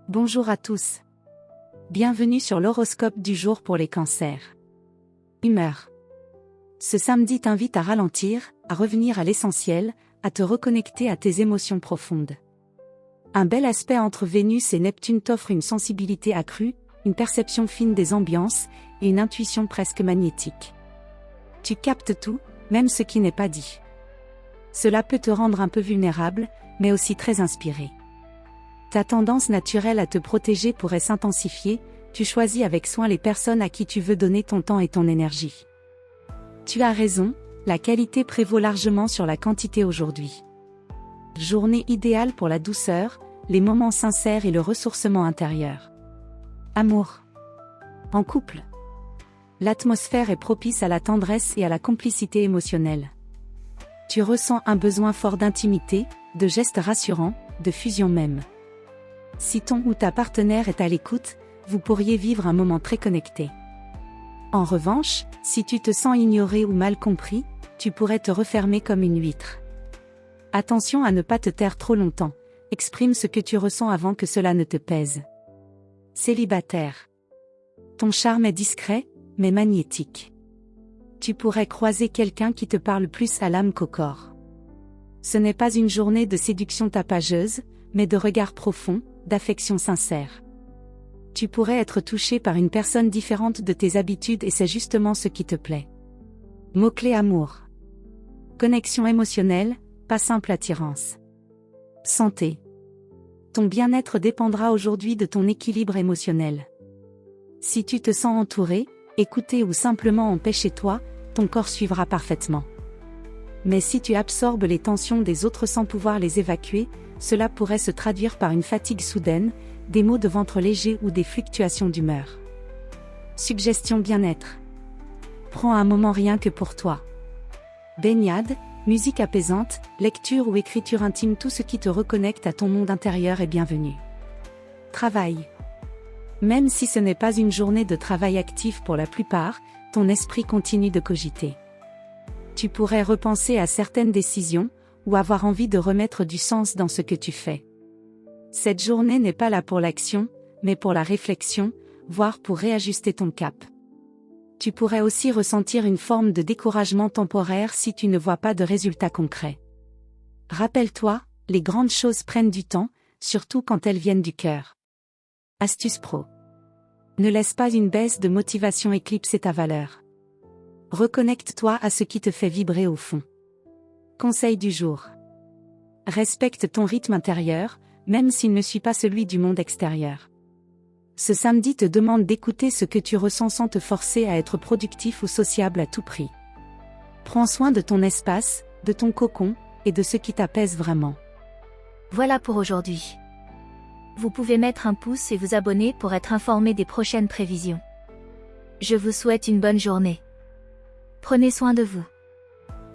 Bonjour à tous. Bienvenue sur l'horoscope du jour pour les cancers. Humeur. Ce samedi t'invite à ralentir, à revenir à l'essentiel, à te reconnecter à tes émotions profondes. Un bel aspect entre Vénus et Neptune t'offre une sensibilité accrue, une perception fine des ambiances et une intuition presque magnétique. Tu captes tout, même ce qui n'est pas dit. Cela peut te rendre un peu vulnérable, mais aussi très inspiré. Ta tendance naturelle à te protéger pourrait s'intensifier, tu choisis avec soin les personnes à qui tu veux donner ton temps et ton énergie. Tu as raison, la qualité prévaut largement sur la quantité aujourd'hui. Journée idéale pour la douceur, les moments sincères et le ressourcement intérieur. Amour. En couple. L'atmosphère est propice à la tendresse et à la complicité émotionnelle. Tu ressens un besoin fort d'intimité, de gestes rassurants, de fusion même. Si ton ou ta partenaire est à l'écoute, vous pourriez vivre un moment très connecté. En revanche, si tu te sens ignoré ou mal compris, tu pourrais te refermer comme une huître. Attention à ne pas te taire trop longtemps, exprime ce que tu ressens avant que cela ne te pèse. Célibataire. Ton charme est discret, mais magnétique. Tu pourrais croiser quelqu'un qui te parle plus à l'âme qu'au corps. Ce n'est pas une journée de séduction tapageuse, mais de regard profond, d'affection sincère. Tu pourrais être touché par une personne différente de tes habitudes et c'est justement ce qui te plaît. Mot-clé amour. Connexion émotionnelle, pas simple attirance. Santé. Ton bien-être dépendra aujourd'hui de ton équilibre émotionnel. Si tu te sens entouré, écouté ou simplement en paix chez toi, ton corps suivra parfaitement. Mais si tu absorbes les tensions des autres sans pouvoir les évacuer, cela pourrait se traduire par une fatigue soudaine, des maux de ventre légers ou des fluctuations d'humeur. Suggestion bien-être. Prends un moment rien que pour toi. Baignade, musique apaisante, lecture ou écriture intime, tout ce qui te reconnecte à ton monde intérieur est bienvenu. Travail. Même si ce n'est pas une journée de travail actif pour la plupart, ton esprit continue de cogiter. Tu pourrais repenser à certaines décisions, ou avoir envie de remettre du sens dans ce que tu fais. Cette journée n'est pas là pour l'action, mais pour la réflexion, voire pour réajuster ton cap. Tu pourrais aussi ressentir une forme de découragement temporaire si tu ne vois pas de résultats concrets. Rappelle-toi, les grandes choses prennent du temps, surtout quand elles viennent du cœur. Astuce pro. Ne laisse pas une baisse de motivation éclipser ta valeur. Reconnecte-toi à ce qui te fait vibrer au fond. Conseil du jour. Respecte ton rythme intérieur, même s'il ne suit pas celui du monde extérieur. Ce samedi te demande d'écouter ce que tu ressens sans te forcer à être productif ou sociable à tout prix. Prends soin de ton espace, de ton cocon, et de ce qui t'apaise vraiment. Voilà pour aujourd'hui. Vous pouvez mettre un pouce et vous abonner pour être informé des prochaines prévisions. Je vous souhaite une bonne journée. Prenez soin de vous.